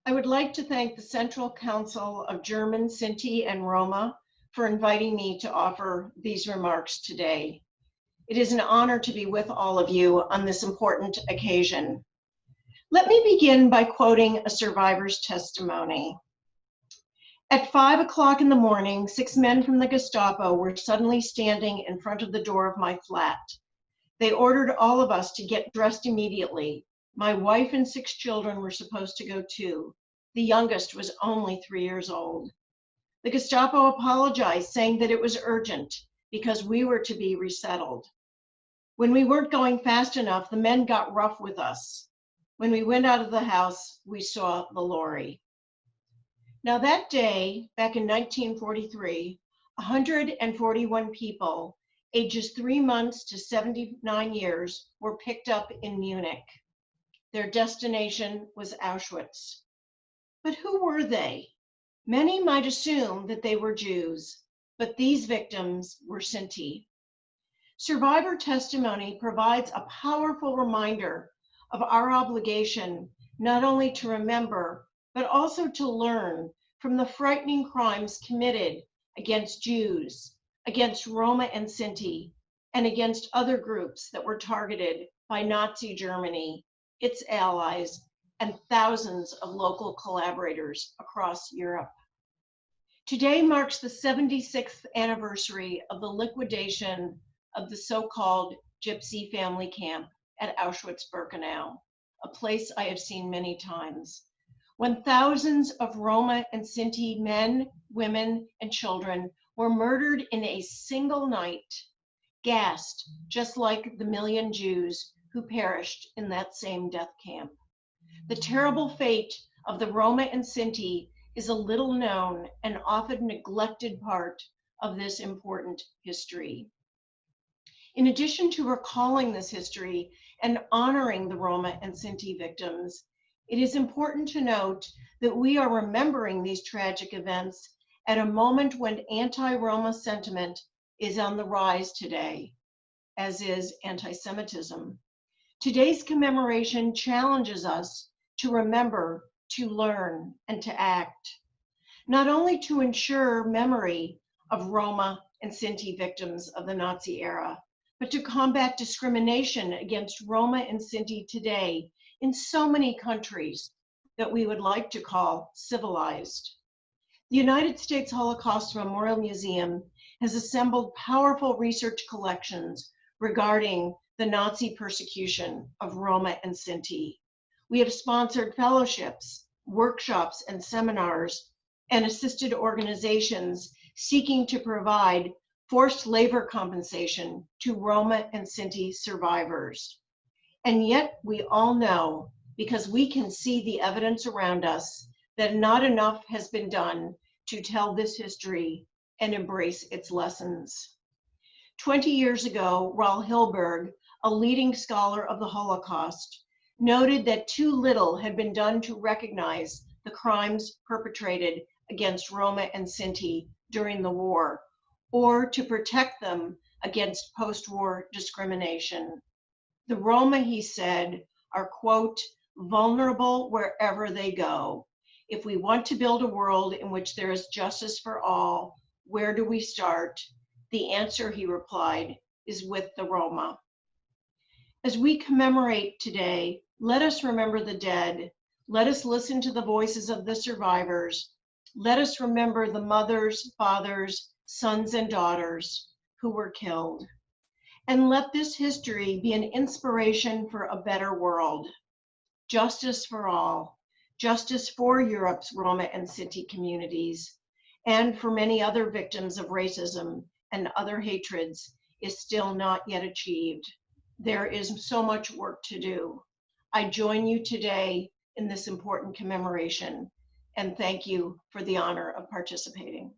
I would like to thank the Central Council of German, Sinti and Roma for inviting me to offer these remarks today. It is an honor to be with all of you on this important occasion. Let me begin by quoting a survivor's testimony. At 5 o'clock in the morning, 6 men from the Gestapo were suddenly standing in front of the door of my flat. They ordered all of us to get dressed immediately. My wife and 6 children were supposed to go too. The youngest was only 3 years old. The Gestapo apologized, saying that it was urgent because we were to be resettled. When we weren't going fast enough, the men got rough with us. When we went out of the house, we saw the lorry. Now that day, back in 1943, 141 people, ages 3 months to 79 years, were picked up in Munich. Their destination was Auschwitz. But who were they? Many might assume that they were Jews, but these victims were Sinti. Survivor testimony provides a powerful reminder of our obligation not only to remember, but also to learn from the frightening crimes committed against Jews, against Roma and Sinti, and against other groups that were targeted by Nazi Germany, its allies, and thousands of local collaborators across Europe. Today marks the 76th anniversary of the liquidation of the so-called Gypsy family camp at Auschwitz-Birkenau, a place I have seen many times, when thousands of Roma and Sinti men, women, and children were murdered in a single night, gassed just like the million Jews who perished in that same death camp. The terrible fate of the Roma and Sinti is a little known and often neglected part of this important history. In addition to recalling this history and honoring the Roma and Sinti victims, it is important to note that we are remembering these tragic events at a moment when anti-Roma sentiment is on the rise today, as is anti-Semitism. Today's commemoration challenges us to remember, to learn, and to act, not only to ensure memory of Roma and Sinti victims of the Nazi era, but to combat discrimination against Roma and Sinti today in so many countries that we would like to call civilized. The United States Holocaust Memorial Museum has assembled powerful research collections regarding the Nazi persecution of Roma and Sinti. We have sponsored fellowships, workshops, and seminars, and assisted organizations seeking to provide forced labor compensation to Roma and Sinti survivors. And yet we all know, because we can see the evidence around us, that not enough has been done to tell this history and embrace its lessons. 20 years ago, Raul Hilberg, a leading scholar of the Holocaust, noted that too little had been done to recognize the crimes perpetrated against Roma and Sinti during the war, or to protect them against post-war discrimination. The Roma, he said, are, quote, vulnerable wherever they go. If we want to build a world in which there is justice for all, where do we start? The answer, he replied, is with the Roma. As we commemorate today, let us remember the dead. Let us listen to the voices of the survivors. Let us remember the mothers, fathers, sons, and daughters who were killed. And let this history be an inspiration for a better world. Justice for all, justice for Europe's Roma and Sinti communities, and for many other victims of racism and other hatreds is still not yet achieved. There is so much work to do. I join you today in this important commemoration, and thank you for the honor of participating.